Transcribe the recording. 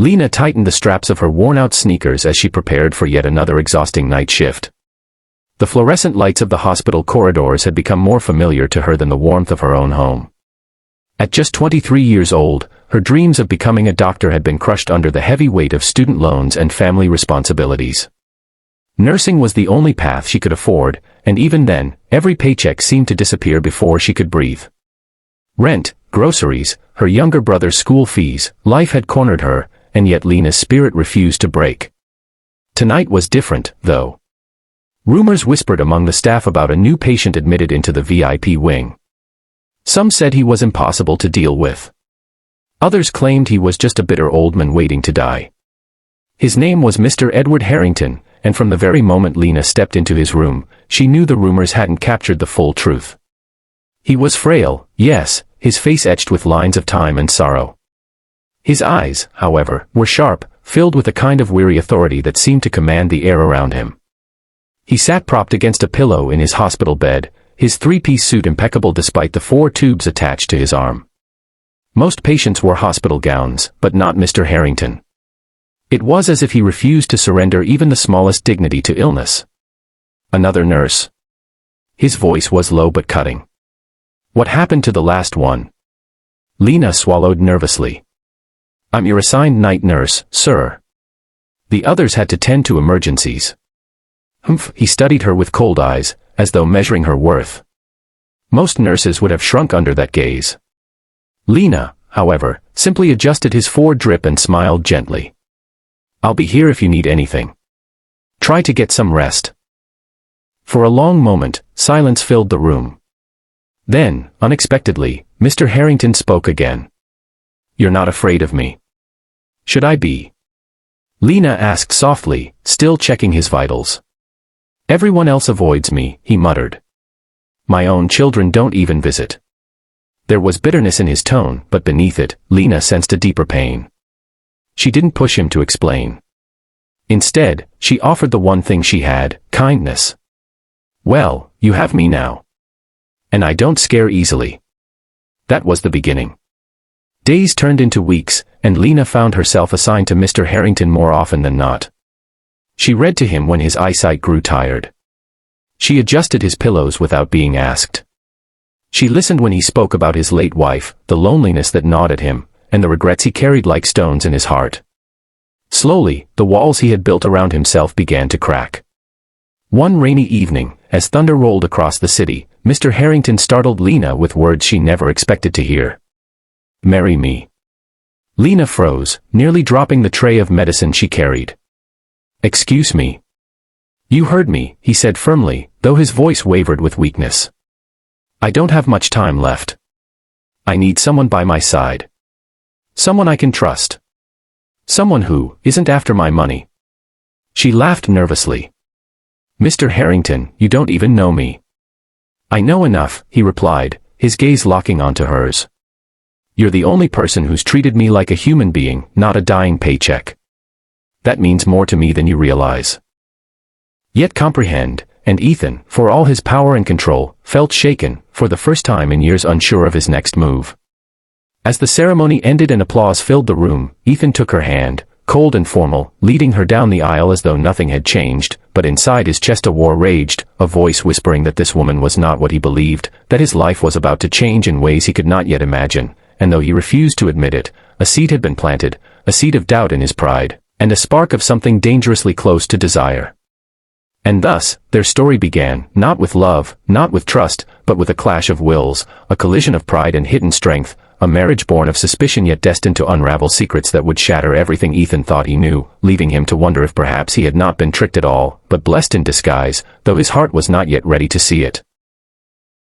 Lena tightened the straps of her worn-out sneakers as she prepared for yet another exhausting night shift. The fluorescent lights of the hospital corridors had become more familiar to her than the warmth of her own home. At just 23 years old, her dreams of becoming a doctor had been crushed under the heavy weight of student loans and family responsibilities. Nursing was the only path she could afford, and even then, every paycheck seemed to disappear before she could breathe. Rent, groceries, her younger brother's school fees, life had cornered her, and yet Lena's spirit refused to break. Tonight was different, though. Rumors whispered among the staff about a new patient admitted into the VIP wing. Some said he was impossible to deal with. Others claimed he was just a bitter old man waiting to die. His name was Mr. Edward Harrington, and from the very moment Lena stepped into his room, she knew the rumors hadn't captured the full truth. He was frail, yes, his face etched with lines of time and sorrow. His eyes, however, were sharp, filled with a kind of weary authority that seemed to command the air around him. He sat propped against a pillow in his hospital bed, his three-piece suit impeccable despite the 4 tubes attached to his arm. Most patients wore hospital gowns, but not Mr. Harrington. It was as if he refused to surrender even the smallest dignity to illness. Another nurse. His voice was low but cutting. What happened to the last one? Lena swallowed nervously. I'm your assigned night nurse, sir. The others had to tend to emergencies. Humph, he studied her with cold eyes, as though measuring her worth. Most nurses would have shrunk under that gaze. Lena, however, simply adjusted his foredrip and smiled gently. I'll be here if you need anything. Try to get some rest. For a long moment, silence filled the room. Then, unexpectedly, Mr. Harrington spoke again. You're not afraid of me. Should I be? Lena asked softly, still checking his vitals. Everyone else avoids me, he muttered. My own children don't even visit. There was bitterness in his tone, but beneath it, Lena sensed a deeper pain. She didn't push him to explain. Instead, she offered the one thing she had, kindness. Well, you have me now. And I don't scare easily. That was the beginning. Days turned into weeks, and Lena found herself assigned to Mr. Harrington more often than not. She read to him when his eyesight grew tired. She adjusted his pillows without being asked. She listened when he spoke about his late wife, the loneliness that gnawed at him, and the regrets he carried like stones in his heart. Slowly, the walls he had built around himself began to crack. One rainy evening, as thunder rolled across the city, Mr. Harrington startled Lena with words she never expected to hear. Marry me. Lena froze, nearly dropping the tray of medicine she carried. Excuse me. You heard me, he said firmly, though his voice wavered with weakness. I don't have much time left. I need someone by my side. Someone I can trust. Someone who isn't after my money. She laughed nervously. Mr. Harrington, you don't even know me. I know enough, he replied, his gaze locking onto hers. You're the only person who's treated me like a human being, not a dying paycheck. That means more to me than you realize. Yet comprehend, and Ethan, for all his power and control, felt shaken, for the first time in years unsure of his next move. As the ceremony ended and applause filled the room, Ethan took her hand, cold and formal, leading her down the aisle as though nothing had changed, but inside his chest a war raged, a voice whispering that this woman was not what he believed, that his life was about to change in ways he could not yet imagine, and though he refused to admit it, a seed had been planted, a seed of doubt in his pride, and a spark of something dangerously close to desire. And thus, their story began, not with love, not with trust, but with a clash of wills, a collision of pride and hidden strength, a marriage born of suspicion yet destined to unravel secrets that would shatter everything Ethan thought he knew, leaving him to wonder if perhaps he had not been tricked at all, but blessed in disguise, though his heart was not yet ready to see it.